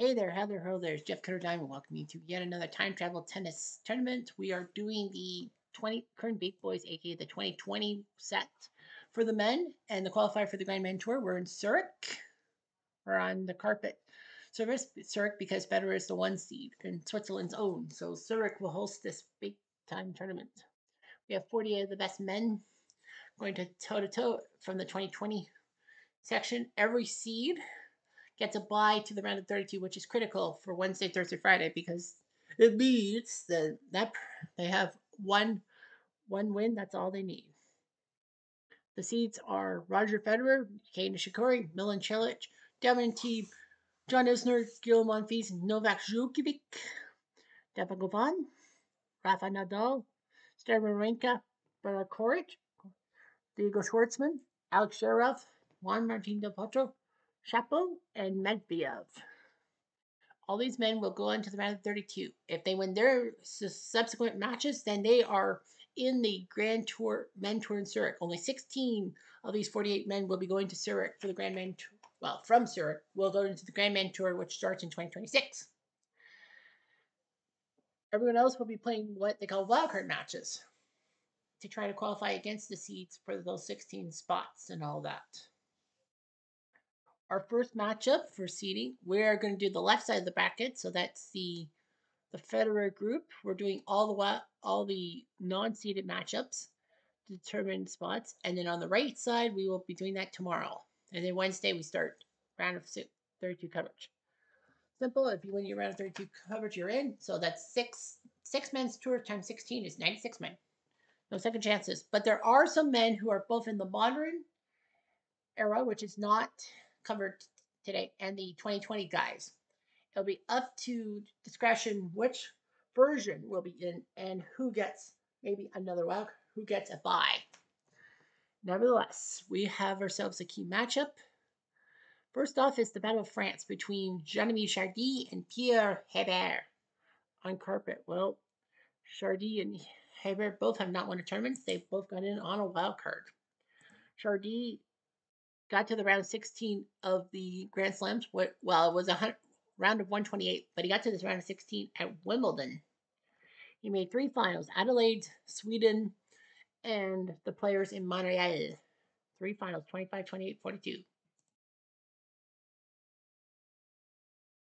Hey there, Heather. Hello there. It's Jeff Cutter Diamond. Welcome you to yet another time travel tennis tournament. We are doing the current Big Boys, aka the 2020 set for the men and the qualifier for the Grand Man Tour. We're in Zurich. We're on the carpet service. Zurich because Federer is the one seed and Switzerland's own. So Zurich will host this big time tournament. We have 48 of the best men going to toe from the 2020 section. Every seed gets a bye to the round of 32, which is critical for Wednesday, Thursday, Friday, because it means that they have one win. That's all they need. The seeds are Roger Federer, Kei Nishikori, Milan Cilic, Dominic Thiem, John Isner, Gil Monfils, Novak Djokovic, Stefan Govan, Rafa Nadal, Stan Wawrinka, Bernard Koric, Diego Schwartzman, Alex Zverev, Juan Martín del Potro, Shapo, and Medvedev. All these men will go on to the round of 32. If they win their subsequent matches, then they are in the Grand Tour, Men Tour in Zurich. Only 16 of these 48 men will be going to Zurich for the Grand Man Tour. Well, from Zurich, we'll go into the Grand Man Tour, which starts in 2026. Everyone else will be playing what they call wildcard matches to try to qualify against the seeds for those 16 spots and all that. Our first matchup for seeding, we're going to do the left side of the bracket, so that's the Federer group. We're doing all the non-seeded matchups to determine spots, and then on the right side, we will be doing that tomorrow. And then Wednesday, we start round of 32 coverage. Simple. If you win your round of 32 coverage, you're in. So that's six men's tour times 16 is 96 men. No second chances. But there are some men who are both in the modern era, which is not covered today, and the 2020 guys. It'll be up to discretion which version will be in and who gets maybe another wild, who gets a bye. Nevertheless, we have ourselves a key matchup. First off is the Battle of France between Jean-Louis Chardy and Pierre Hebert on carpet. Well, Chardy and Hebert both have not won a tournament. They've both gone in on a wild card. Chardy got to the round 16 of the Grand Slams. Well, it was a round of 128, but he got to this round of 16 at Wimbledon. He made 3 finals: Adelaide, Sweden, and the Players in Montreal. 3 finals: 25, 28, 42.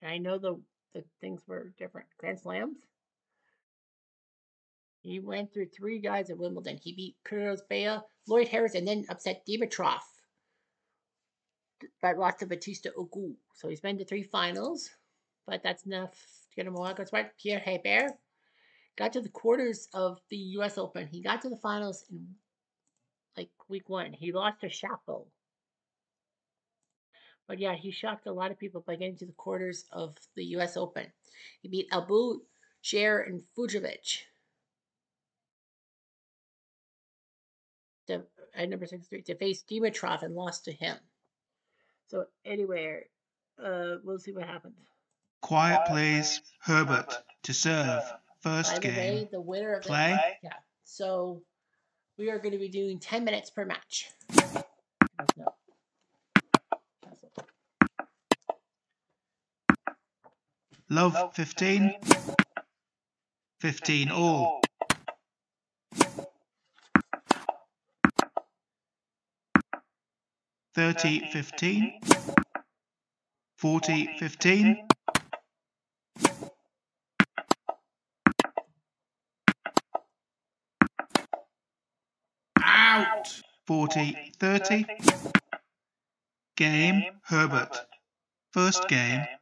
And I know the things were different. Grand Slams. He went through 3 guys at Wimbledon. He beat Kyrgios, Bea, Lloyd Harris, and then upset Dimitrov. But lost to Batista Agut. So he's been to 3 finals, but that's enough to get him a wildcard spot. Pierre Hebert got to the quarters of the U.S. Open. He got to the finals in week 1. He lost to Shapo. But yeah, he shocked a lot of people by getting to the quarters of the U.S. Open. He beat Abu, Cher, and Fujovic at number 63 to face Dimitrov and lost to him. So anyway, we'll see what happens. Quiet, please. Herbert to serve. First game. By the way, the winner of play. Yeah. So we are going to be doing 10 minutes per match. No. Love 15. 15 all. 30-15. 40-15. Out. 40-30. Game Herbert. First game. Game.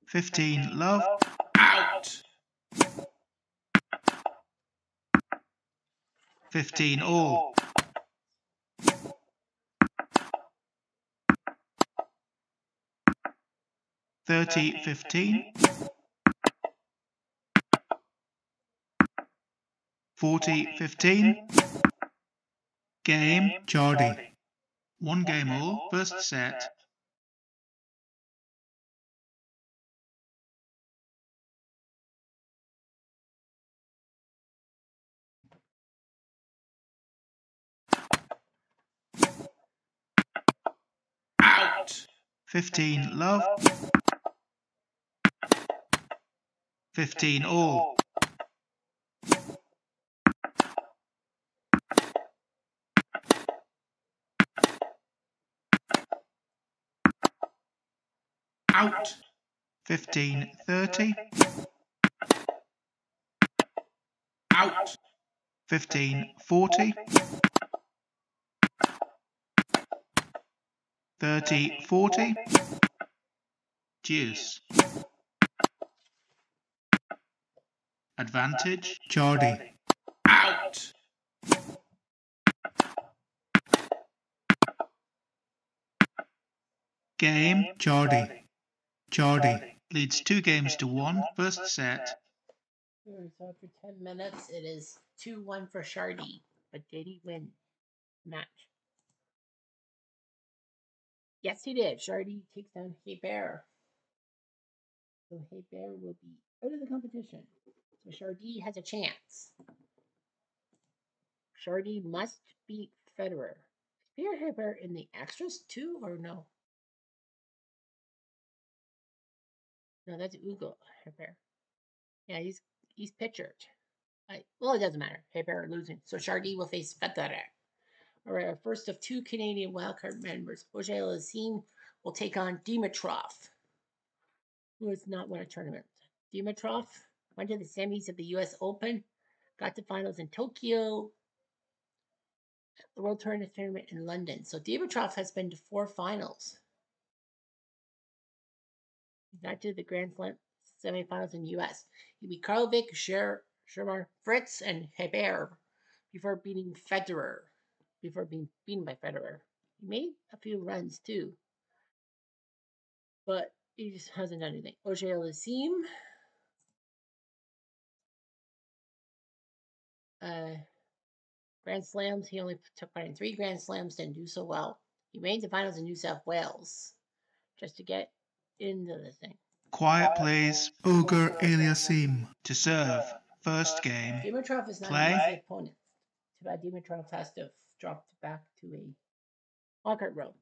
15 love. Out. 15 all. 30-15. 40-15. Game Chardy. 1 game all. First set. 15 love, 15 all, Out. 15 30, Out. 15 40, 30 40, deuce. Advantage, Geordie. Out. Game, Geordie. Geordie leads 2 games to 1, first set. So after 10 minutes, it is 2-1 for Shardy. But did he win match? Yes, he did. Shardy takes down Hey Bear. So Hey Bear will be out of the competition. So Shardy has a chance. Shardy must beat Federer. Is Hey Bear in the extras too, or no? No, that's Ugo Hey Bear. Yeah, he's pictured. Well, it doesn't matter. Hey Bear are losing. So Shardy will face Federer. All right, our first of 2 Canadian wildcard members, Ogier Lazim, will take on Dimitrov, who has not won a tournament. Dimitrov went to the semis of the U.S. Open, got to finals in Tokyo, the World Tournament in London. So Dimitrov has been to 4 finals. He got to the Grand Slam semifinals in the U.S. He beat Karlovic, Schermer, Fritz, and Heber before beating Federer. Before being beaten by Federer. He made a few runs too, but he just hasn't done anything. Ogier Lazim, Grand Slams. He only took part in 3 Grand Slams, didn't do so well. He made the finals in New South Wales just to get into the thing. Quiet plays Ogre Aliasim to serve. First game. Dimitrov is not Play. an easy opponent. Too bad Dimitrov has to drop back to a wildcard row.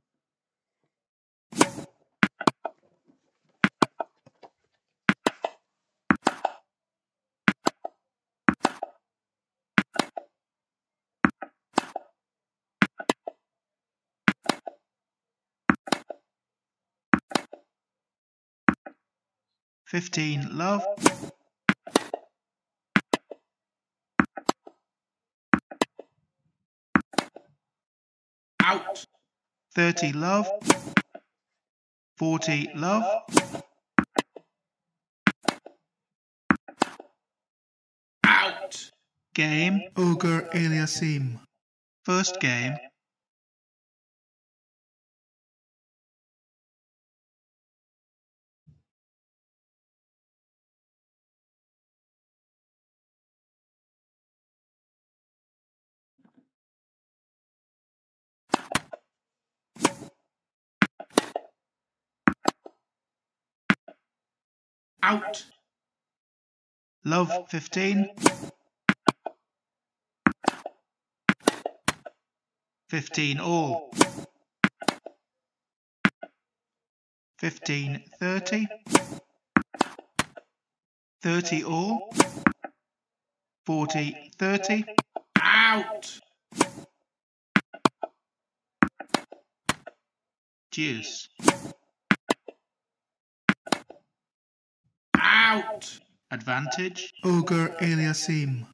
$15 love, Out. $30 love, 40 love, Out. game Ogre Aliasim. First game. Out. Love 15, 15 all, 15 30, 30 all, 40 30, Out. deuce. Out. Advantage Ogre Aliasim.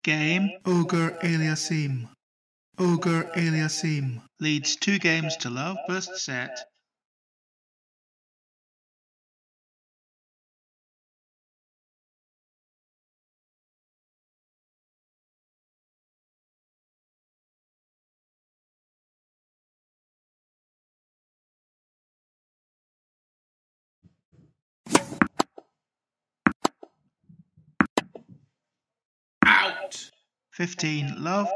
Game Ogre Aliasim. Ogre Aliasim leads 2 games to love. First set. Out. 15 love,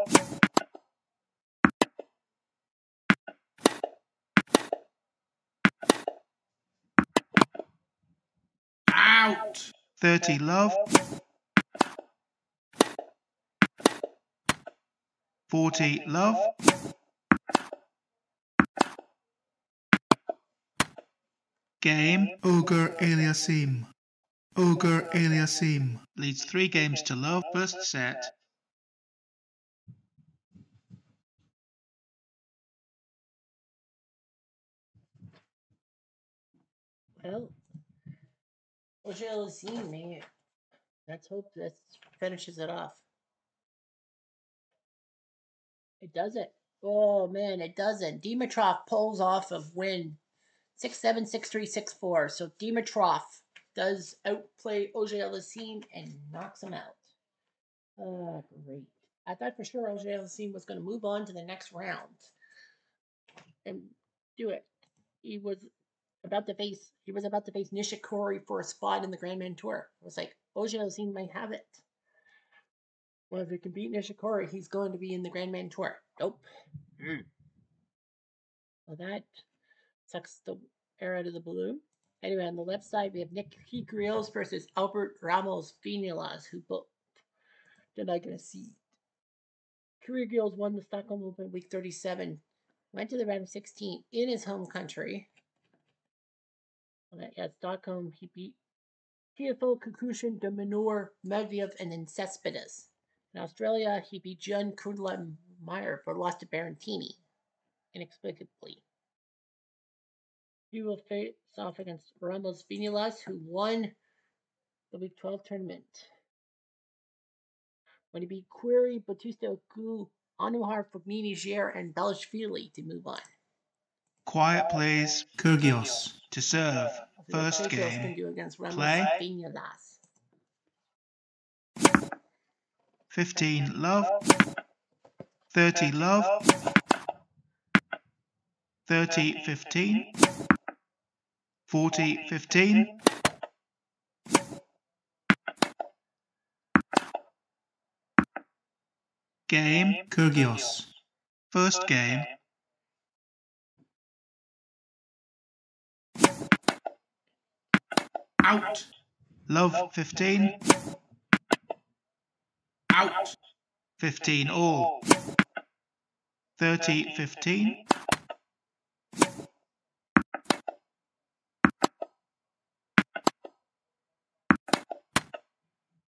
Out. 30 love, 40 love. Game. Ogre Aliasim. Ogre Aliasim leads 3 games to love. First set. Well, Ojale me. Let's hope this finishes it off. It doesn't. Oh man, it doesn't. Dimitrov pulls off of win 6-7, 6-3, 6-4. So Dimitrov does outplay Ojale and knocks him out. Great. I thought for sure Ojale was going to move on to the next round and do it. He was about to face Nishikori for a spot in the Grandman Tour. It was like Ojale might have it. Well, if he can beat Nishikori, he's going to be in the Grandman Tour. Nope. Well, that sucks the air out of the balloon. Anyway, on the left side, we have Nick Grills versus Albert Ramos Vinilas, who both did not get a seed. Grills won the Stockholm Open week 37, went to the round of 16 in his home country. At Stockholm, he beat TFO, Kukushin, de Minor, Medvedev, and then Cespedes. In Australia, he beat John Kudla Meyer but lost to Berrettini inexplicably. He will face off against Ramos Vinilas, who won the Week 12 tournament. When he beat Query, Batista Oku, Anuhar, Fognini, Gier, and Belishvili to move on. Quiet plays Kyrgios to serve. First game. Can do against Ramos Play. Vinilas. 15 love. 30 love. 30 15. 40 15. Game. Kyrgios. First game. Out. Love 15. Out. 15 all. 30 15.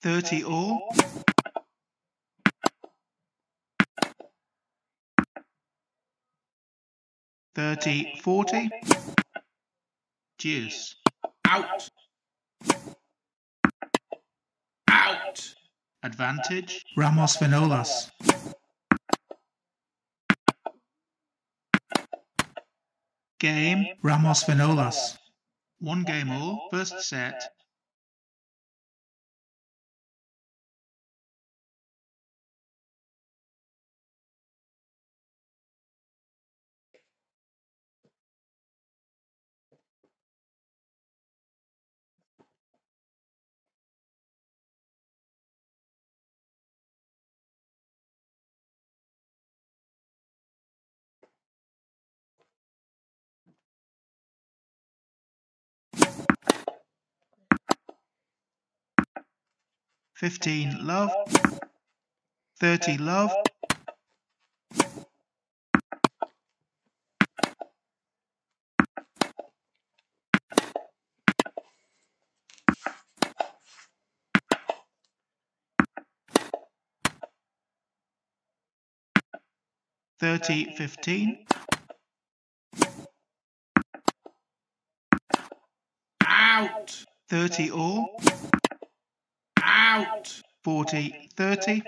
30 all. 30 40. Deuce. Out. Out. Advantage. Ramos Vinolas. Game. Ramos Vinolas. 1 game all. First set. $15 love. 30 love. $30 15. Out. 30 all. Out. 40 30.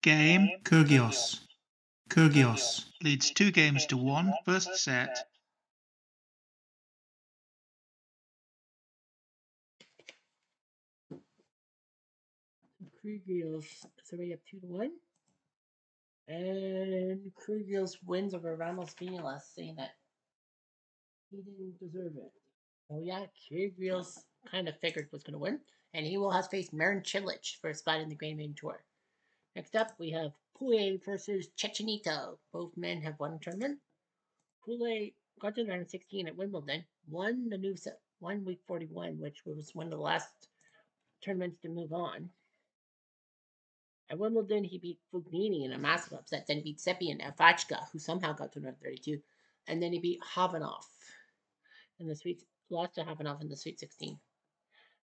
Game. Kyrgios. Kyrgios leads 2 games to 1. First set. Kyrgios is already up 2-1. And Kyrgios wins over Ramos Vinilas, saying that he didn't deserve it. Oh yeah, Kyrgios kind of figured was going to win, and he will have faced Marin Cilic for a spot in the Grand Main Tour. Next up, we have Pouille versus Chechenito. Both men have won a tournament. Pouille got to the round of 16 at Wimbledon, won the new set, won week 41, which was one of the last tournaments to move on. At Wimbledon, he beat Fognini in a massive upset, then beat Seppi and Afachka, who somehow got to round 32, and then he beat Havanov in the sweet, lost to Havanov in the Sweet 16.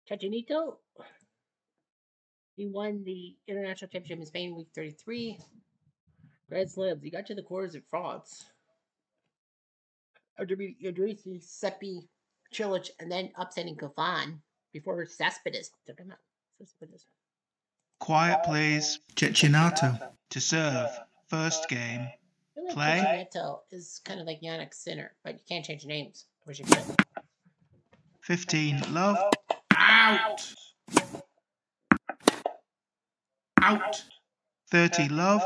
Chechenito, he won the International Championship in Spain week 33. Grand Slams, he got to the quarters at France. After beating Idrisi, Seppi, Chilich, and then upsetting Goffin before Cespedes took him out. Cespedes. Quiet please. Cecchinato to serve. First game. I feel like Play. Cecchinato is kind of like Yannick Sinner, but you can't change names. I wish you could. 15 love. Out. Out. 30 love.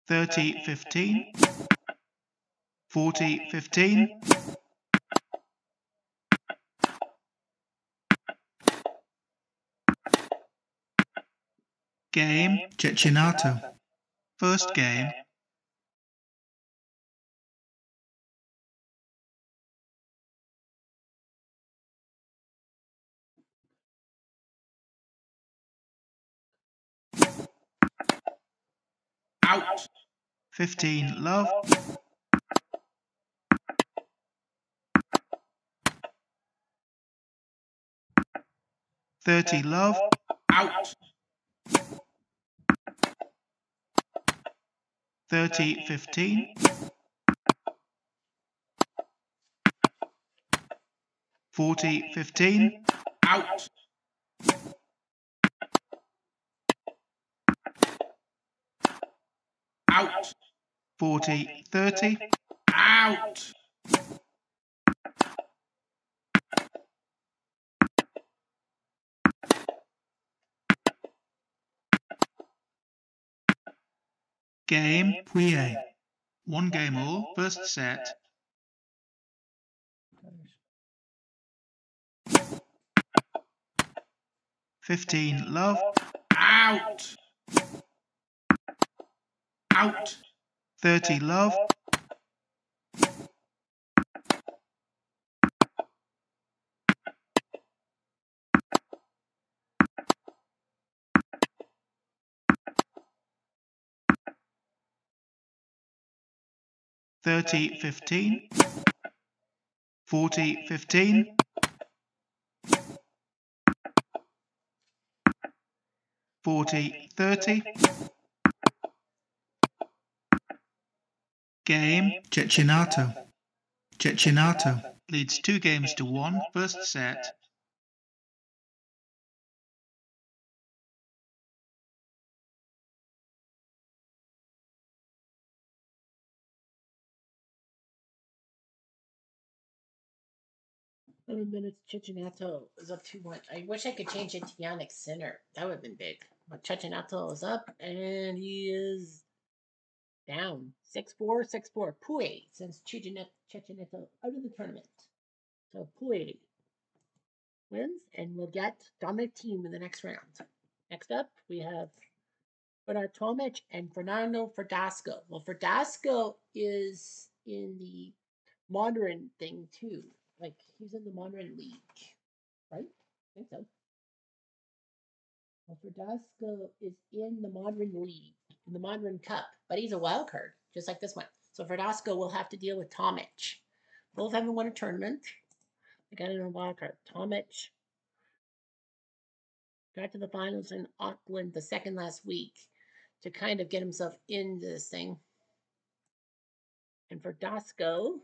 30-15. 40-15. Game. Cecchinato. First game. Out. 15 love. 30 love. Out. 30-15. 40-15. Out. Out. 40-30. Out. Game. Plie. One game all. First set. $15 love. Out. Out. 30 love. $30-15. 40-15. 40-30. Game. Cecchinato. Cecchinato leads 2-1. First set. Minutes, Cecchinato is up 2-1. I wish I could change it to Yannick Sinner. That would have been big. But Cecchinato is up, and he is down. 6-4, 6-4. Pouille sends Cecchinato out of the tournament. So Pouille wins, and we'll get Dominic Thiem in the next round. Next up, we have Bernard Tomic and Fernando Verdasco. Well, Verdasco is in the modern thing too. Like, he's in the modern league, right? I think so. Well, Verdasco is in the modern league, in the modern cup, but he's a wild card, just like this one. So Verdasco will have to deal with Tomic. Both haven't won a tournament. They got in a wild card. Tomic got to the finals in Auckland the second last week to kind of get himself into this thing. And Verdasco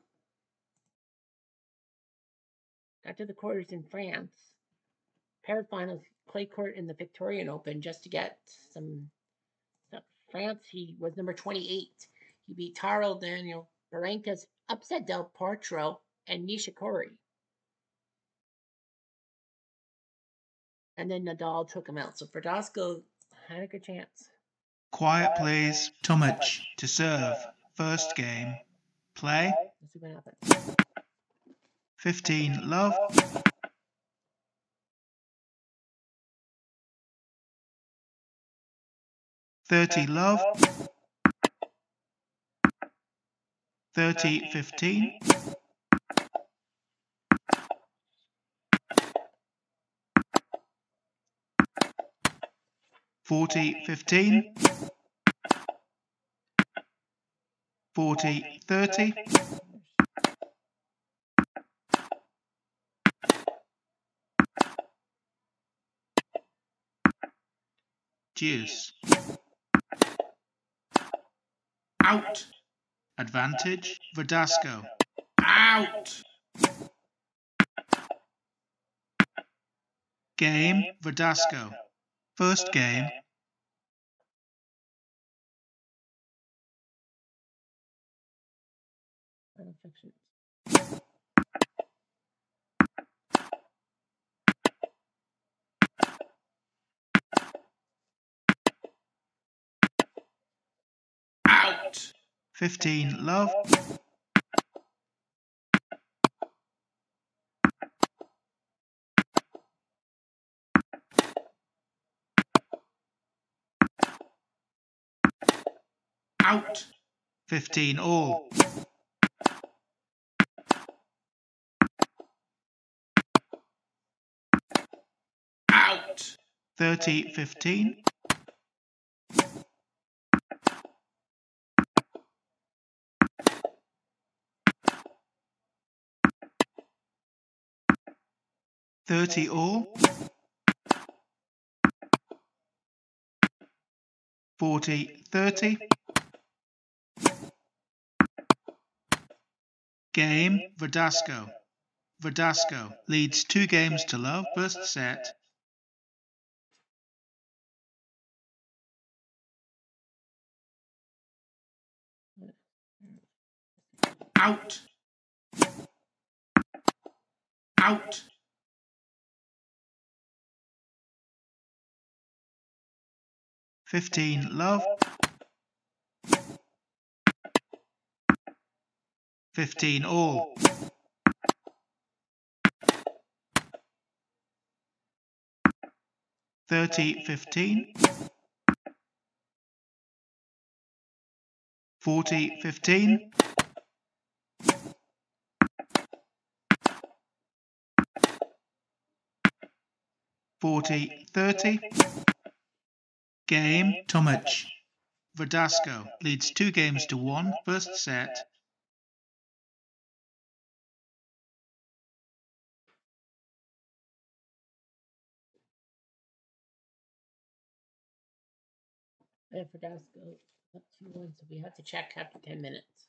got to the quarters in France. Pair finals, clay court in the Victorian Open just to get some stuff. France, he was number 28. He beat Taro Daniel Barranca's, upset Del Potro, and Nishikori. And then Nadal took him out. So Verdasco had a good chance. Quiet please. Tomic to serve. First game. Play. Let's see what happens. 15 love. 30 love. 30-15. 40-15. 40-30. 'Deuce. Out. Advantage, Verdasco. Out. Game, Verdasco. First game. Out. 15, love. Out. 15, all. Out. 30-15. 30 all. 40-30. Game, Verdasco. Verdasco leads 2 games to love. First set. Out. Out. 15, love. 15 all. 30-15. 40-15. 40-30. Game, Tomic. Verdasco leads 2 games to 1. First set. And Verdasco up 2-1, so we have to check after 10 minutes.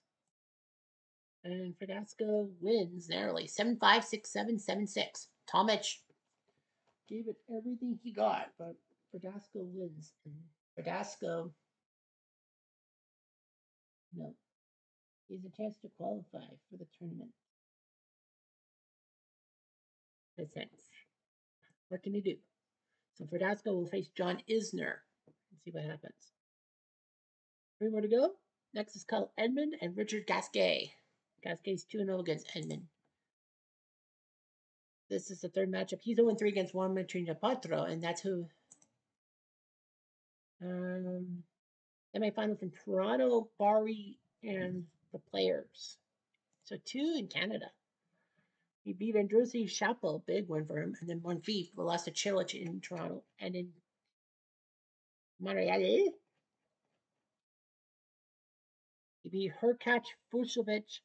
And Verdasco wins narrowly 7-5, 6-7, 7-6. Tomic gave it everything he got, but Verdasco wins. And Verdasco, no, he has a chance to qualify for the tournament. What can he do? So Verdasco will face John Isner and see what happens. 3 more to go. Next is Kyle Edmund and Richard Gasquet. Gasquet's 2-0 against Edmund. This is the third matchup. He's 0-3 against Juan Matrina Patro, and that's who. Semi-final from Toronto, Barry, and the Players. So 2 in Canada. He beat Andrussi Chappell, big win for him, and then Monfils lost to Chilich in Toronto, and in Montreal, he beat Hurkacz, Vucevic,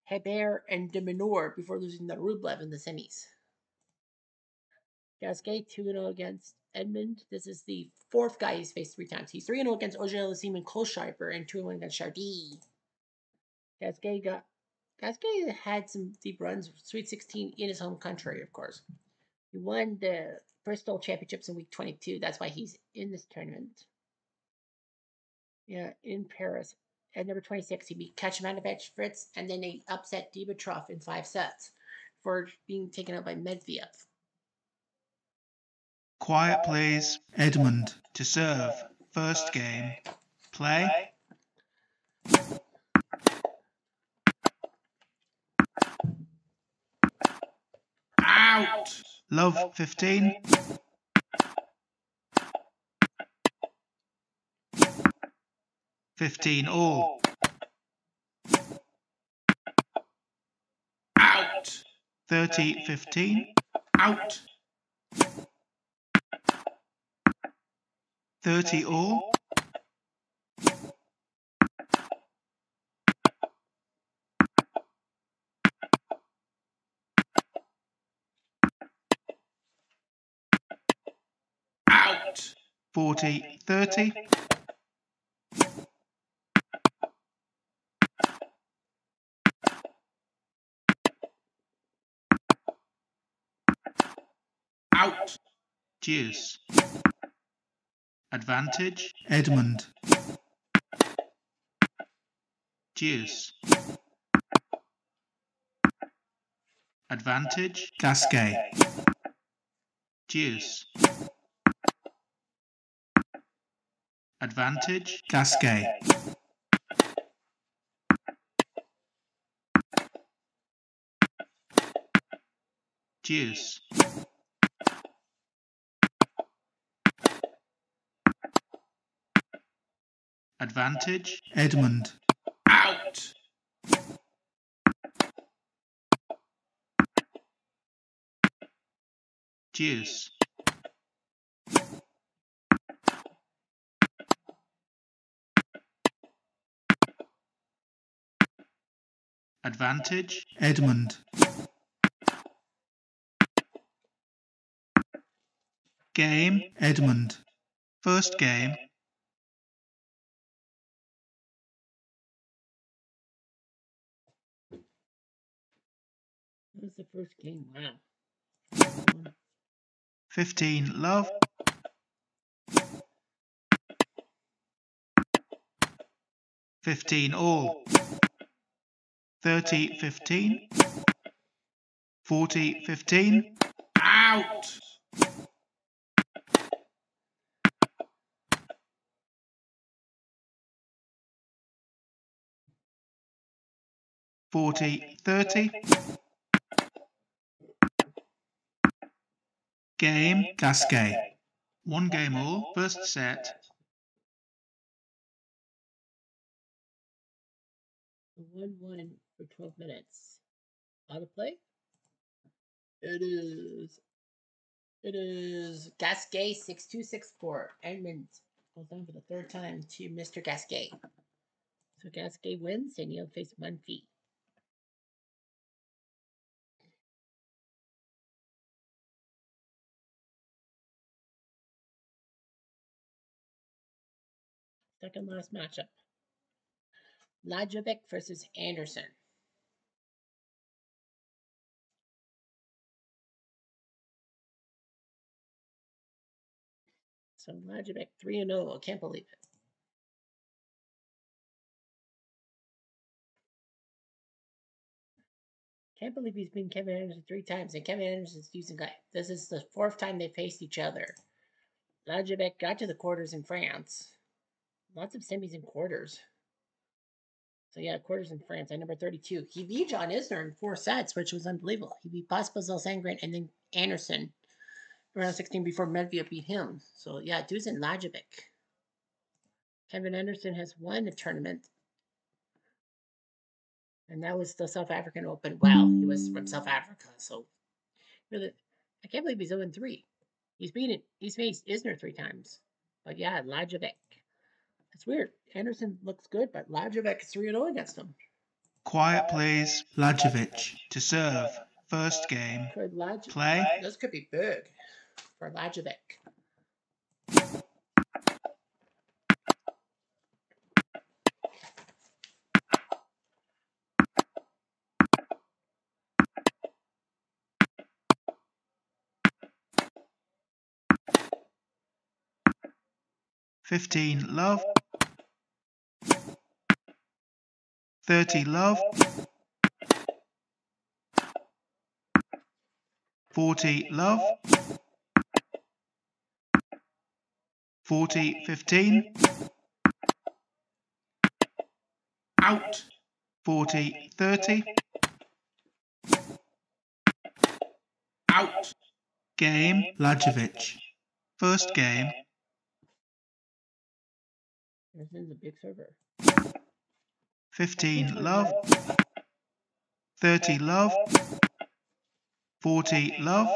Hebert, and de Minaur before losing to Rublev in the semis. Gasquet 2-0 against Edmund. This is the 4th guy he's faced 3 times. He's 3-0 against Auger-Aliassime and Kohlschreiber, and 2-1 against Chardy. Gasquet had some deep runs, Sweet 16 in his home country, of course. He won the Bristol Championships in week 22. That's why he's in this tournament. Yeah, in Paris. At number 26, he beat Kachmanovic, Fritz, and then they upset Dimitrov in 5 sets for being taken out by Medvedev. Quiet please. Edmund to serve. First game. Play. Out. Love 15. 15 all. 30-15. Out. 30 all. Out. 40-30. Out. Deuce. Advantage. Edmund. Deuce. Advantage. Gasquet. Deuce. Advantage. Gasquet. Deuce. Advantage. Edmund. Out. Deuce. Advantage. Edmund. Game. Edmund. First game. That was the first game. Wow. 15 love. 15 all. 30-15. 40-15. Out. 40-30. Game. Gasquet. One game all. First set. 1-1 for 12 minutes. Auto play. It is Gasquet 6-2-6-4. Edmund goes down for the third time to Mr. Gasquet. So Gasquet wins and he'll face Munfee. Second last matchup. Lajovic versus Anderson. So Lajovic 3-0. I can't believe it. Can't believe he's beaten Kevin Anderson 3 times, and Kevin Anderson's a decent guy. This is the 4th time they faced each other. Lajovic got to the quarters in France. Lots of semis and quarters. So yeah, quarters in France at number 32. He beat John Isner in 4 sets, which was unbelievable. He beat Pospisil, Sangren, and then Anderson around 16 before Medvedev beat him. So yeah, dude's in Lajovic. Kevin Anderson has won a tournament, and that was the South African Open. Wow, he was from South Africa, so really, I can't believe he's 0-3. He's faced Isner 3 times, but yeah, Lajovic. It's weird. Anderson looks good, but Lajovic is 3-0 against him. Quiet please. Lajovic to serve. First game. Play. This could be big for Lajovic. $15 love. 30 love. 40 love. 40-15. Out. 40-30. Out. Game. Lajovic. First game. This is a big server. 15 love. 30 love. 40 love.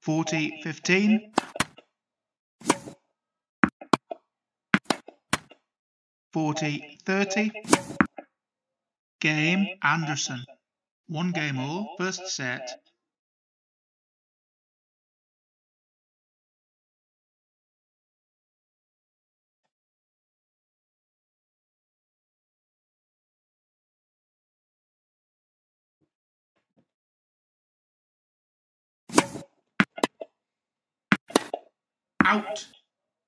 40-15. 40-30. Game Anderson. 1 game all, first set. Out.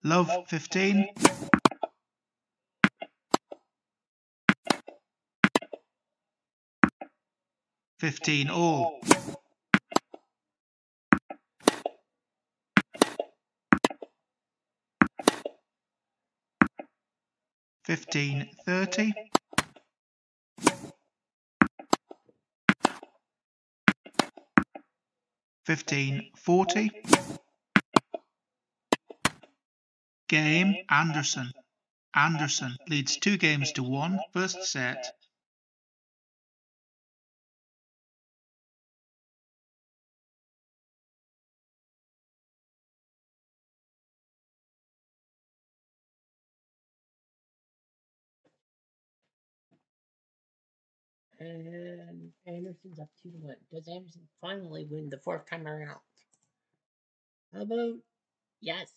Love 15. 15 all. 15-30. 15-40. Game Anderson. Anderson leads 2 games to 1, first set. And Anderson's up 2-1. Does Anderson finally win the 4th time around? How about yes?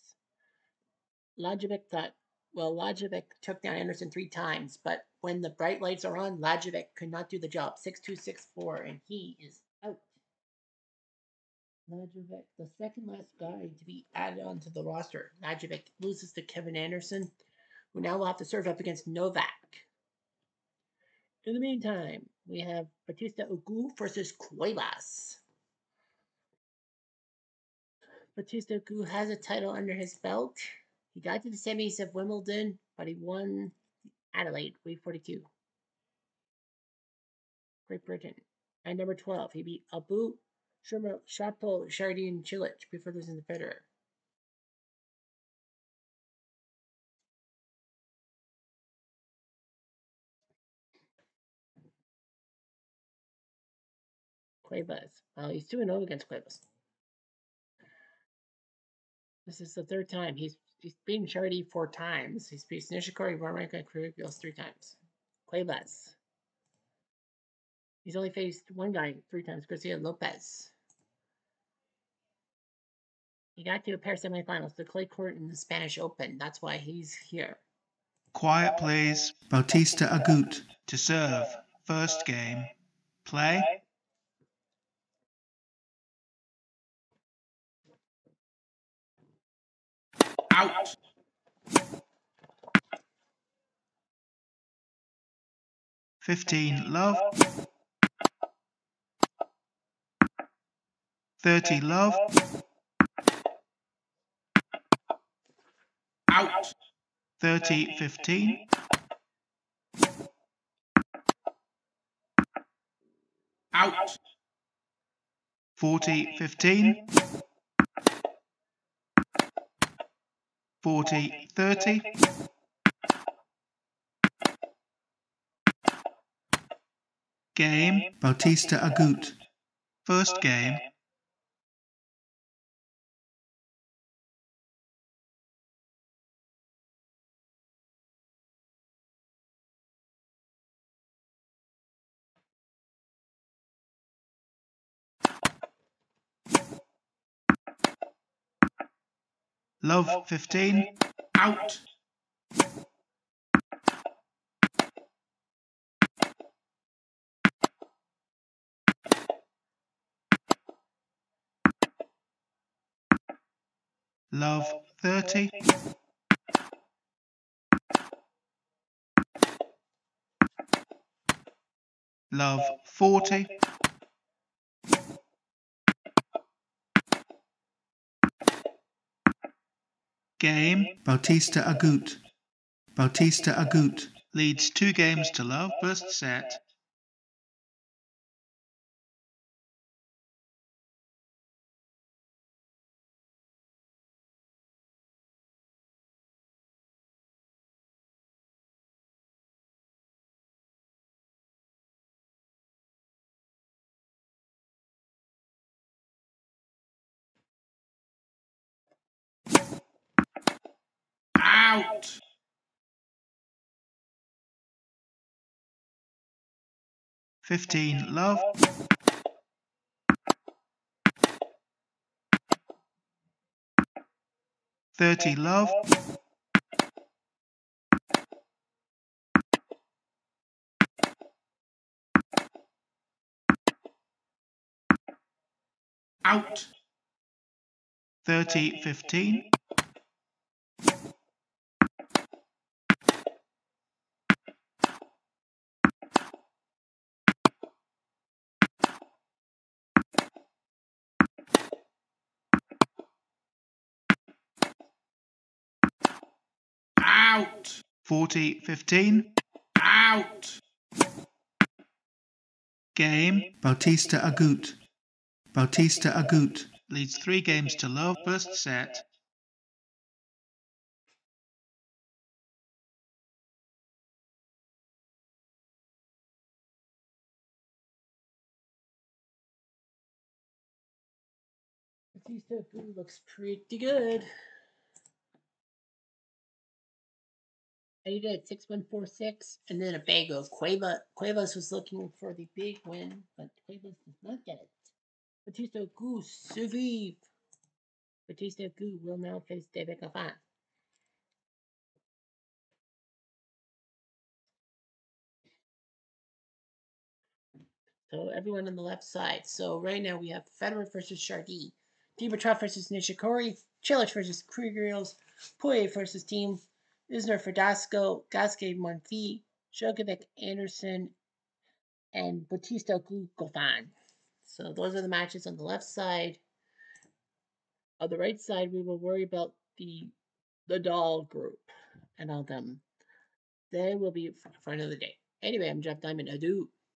Lajovic thought, well, Lajovic took down Anderson 3 times, but when the bright lights are on, Lajovic could not do the job. 6-2, 6-4, and he is out. Lajovic, the second last guy to be added onto the roster. Lajovic loses to Kevin Anderson, who now will have to serve up against Novak. In the meantime, we have Batista Agut versus Cuevas. Batista Agut has a title under his belt. He got to the semis of Wimbledon, but he won Adelaide, weight 42. Great Britain. At number 12, he beat Abu Chapo Chardin Chilich before losing to Federer. Cuevas. Well, he's 2-0 against Cuevas. This is the 3rd time. He's beaten Chardy 4 times. He's beat Nishikori, Warmark, and Kyrgios 3 times. Cuevas. He's only faced one guy 3 times, Garcia Lopez. He got to a pair of semifinals, the clay court in the Spanish Open. That's why he's here. Quiet please. Bautista Agut to serve. First game. Play. Out. 15 love. 30 love. Out. 30-15. 40-15. 40-30. Game Bautista Agut. First game. Love 15. Out. Love 30. Love 40. Game Bautista Agut. Bautista Agut leads 2 games to love, first set. Out. $15 love. $30 love. Out. 30-15. Out. 40-15. Out. Game. Bautista Agut. Bautista Agut leads 3 games to love. First set. Batista looks pretty good. I did 6-1-4-6, and then a Bago. Cuevas was looking for the big win, but Cuevas does not get it. Batista Goose survive. Batista Gu will now face David Gaffan. So everyone on the left side. So right now we have Federer versus Chardy, Dimitrov versus Nishikori, Chilich versus Kriegeriels, Poirier versus Team, Isner Verdasco, Gasquet Monfils, Djokovic Anderson, and Batista Goffin. So those are the matches on the left side. On the right side, we will worry about the doll group and all them. They will be for another day. Anyway, I'm Jeff Diamond. Adieu.